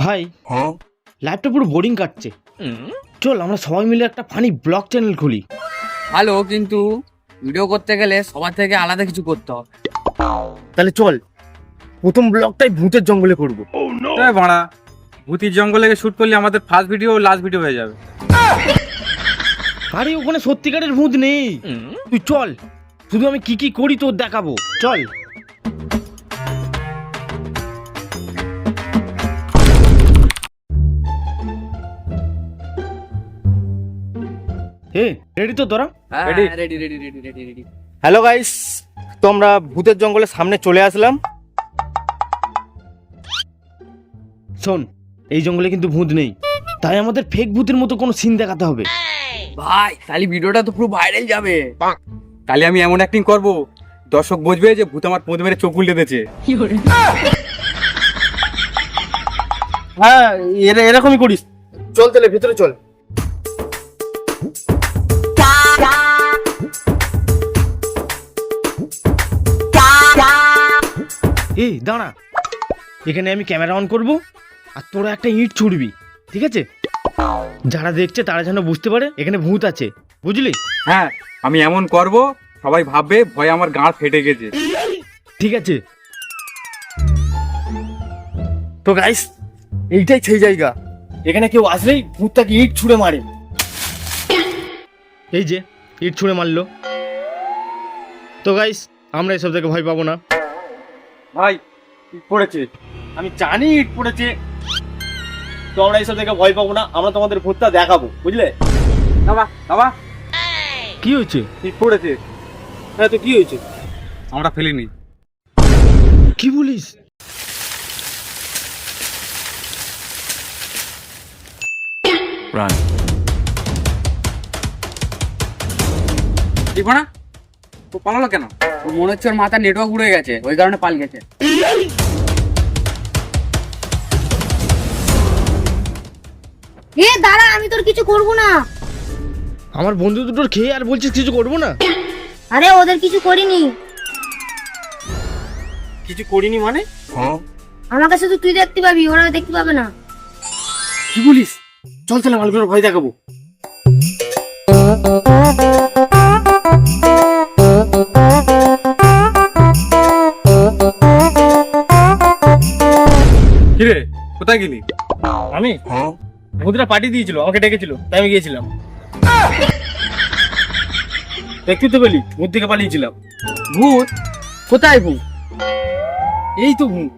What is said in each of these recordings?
ভাই লাইফটা পুরো বোরিং কাটছে, চল আমরা সবাই মিলে একটা ফানি ব্লগ চ্যানেল খুলি। ভালো, কিন্তু ভিডিও করতে গেলে সবার থেকে আলাদা কিছু করতে হবে। তাহলে চল প্রথম ব্লগটাই ভূতের জঙ্গলে করব। ভাড়া ভূতির জঙ্গলে শুট করলে আমাদের ফার্স্ট ভিডিও লাস্ট ভিডিও হয়ে যাবে। আরে ওখানে সত্যিকারের ভূত নেই, তুই চল, শুধু আমি কি কি করি তোর দেখাবো, চল। হে রেডি তো তোরা? Ready ready ready ready ready ready. Hello guys, তো আমরা ভূতের জঙ্গলের সামনে চলে আসলাম। শোন, এই জঙ্গলে কিন্তু ভূত নেই, তাই আমাদের ফেক ভূতের মতো কোনো সিন দেখাতে হবে। ভাই তাহলে ভিডিওটা তো পুরো ভাইরাল যাবে। তাহলে আমি এমন অ্যাক্টিং করব দর্শক বুঝবে যে ভূত আমার পোঁদ মেরে চোখ উল্টে দিয়েছে। হ্যাঁ এরকমই করিস, চল তাহলে ভেতরে চল। এই দাঁড়া, এখানে আমি ক্যামেরা অন করব আর তোরা একটা ইট ছুড়বি, ঠিক আছে? যারা দেখছে তারা যেন বুঝতে পারে এখানে ভূত আছে, বুঝলি? হ্যাঁ আমি এমন করব সবাই ভাববে ভয় আমার গাঁট ফেটে গেছে। ঠিক আছে। তো গাইস, এইটাই সেই জায়গা, এখানে কেউ আসলেই ভূতটাকে ইট ছুঁড়ে মারে। এই যে ইট ছুঁড়ে মারলো। তো গাইস, আমরা এসব থেকে ভয় পাবো না। ভাই ইট পড়েছে, আমি জানি ইট পড়েছে, তো আমরা এইসব থেকে ভয় পাবো না, আমরা তোমাদের ভূতটা দেখাবো, বুঝলে? বাবা বাবা কি হয়েছে? ইট পড়েছে। হ্যাঁ তো কি হয়েছে? আমরা ফেলিনি। কি বলিস? দেখো না ও পালালো কেন? মনে হচ্ছে ওর মাথার নেটওয়ার্ক উড়ে গেছে, ওই কারণে পাল গেছে। এ দাঁড়া, আমি তোর কিছু করব না। আমার বন্ধু দুটোর খেয়ে আর বলছিস কিছু করবো না? আরে ওদের কিছু করিনি। কিছু করিনি মানে? আমাকে শুধু তুই দেখতে পাবি, ওরা দেখতে পাবে না। কি বলিস? চল তাহলে মালগুলোর ভয় দেখাবো। কিরে কোথায় গেলি? আমি ভূতরা পার্টি দিয়েছিল, আমাকে ডেকেছিল, তাই আমি গিয়েছিলাম। দেখতে তো পেলি ভূত থেকে পালিয়েছিলাম। ভূত? কোথায় ভূত? এই তো ভূত।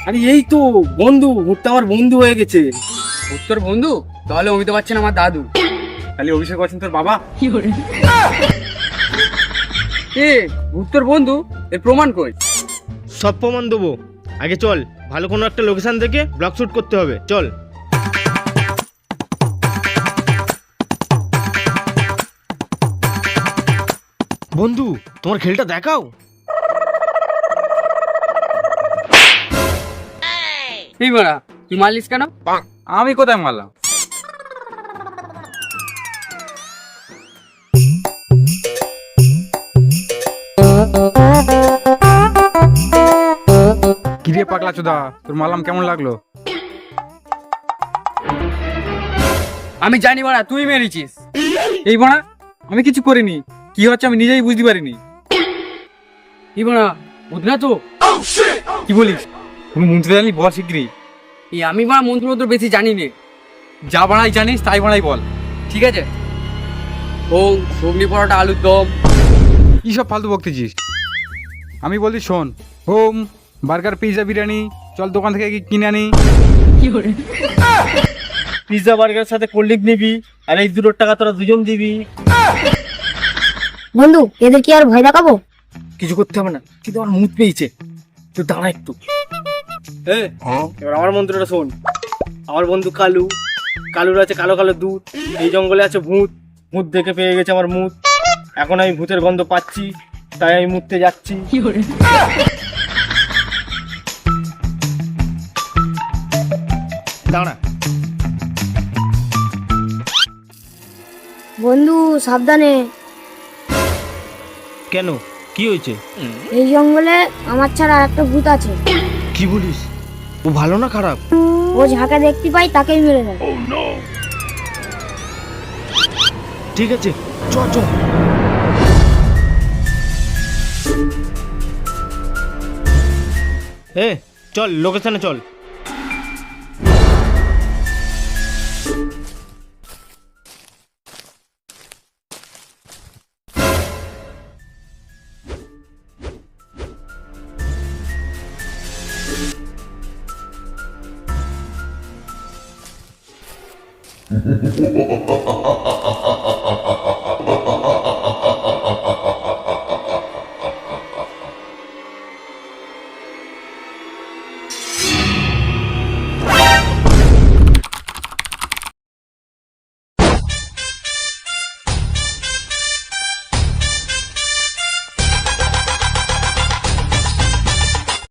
আরে এই তো বন্ধু, ভূতটা আমার বন্ধু হয়ে গেছে। ভূত তোর বন্ধু? তাহলে অমিতাভ বচ্চন আমার দাদু। তাহলে অভিষেক বচ্চন তোর বাবা? এ ভূত তোর বন্ধু, এর প্রমাণ কই? সব প্রমাণ দেবো, আগে চল ভালো কোনো একটা লোকেশন দেখে ব্লগ শুট করতে হবে, চল। বন্ধু তোমার খেলটা দেখাও। এই মারা, তুই মারলিস কেন? আমি কোথায় মারলাম? কিরে পাগলা চোদা, তোর মারলাম কেমন লাগলো? আমি জানি মারা, তুই মেরেছিস। এই বাড়া আমি কিছু করিনি, কি হচ্ছে আমি নিজেই বুঝতে পারিনি। এই মারা, ভূত না তো? কি বলিস? তুমি মন্ত্রী জানি বল শিগগিরি। এই আমি মারা মন্ত্র মন্ত্র বেশি জানি নে। যা বাড়াই জানিস তাই বাড়াই বল। ঠিক আছে। ও ঘুগনি পরোটা আলুর দম। কি সব ফালতু বকতেছিস? আমি বলছি শোন, হোম বার্গার পিৎজা বিরিয়ানি চল দোকান থেকে কিনে আনি। পিৎজা বার্গারের সাথে কোল্ড ড্রিঙ্ক নিবি, আর এই 2 টাকা তোরা দুজন দিবি। বন্ধু, এদের কি আর ভয় দেখাবো? কিছু করতে হবে না, কিন্তু আমার মুড পেয়েছে, তুই দাঁড়া একটু। এবার আমার মন্ত্রটা শোন। আমার বন্ধু কালু, কালুর আছে কালো কালো দুধ, এই জঙ্গলে আছে ভূত, ভূত দেখে পেয়ে গেছে আমার মুদ। এখন আমি ভূতের গন্ধ পাচ্ছি, তাই আমি মুততে যাচ্ছি। দাঁড়া। বন্ধু সাবধানে। কেন, কি হয়েছে? এই জঙ্গলে আমার ছাড়া আর একটা ভূত আছে। কি বলিস? ও ভালো না খারাপ? ও যাকে দেখতে পাই তাকেই মেরে দেয়। ঠিক আছে, চল চল। চল লোকেশনে চল।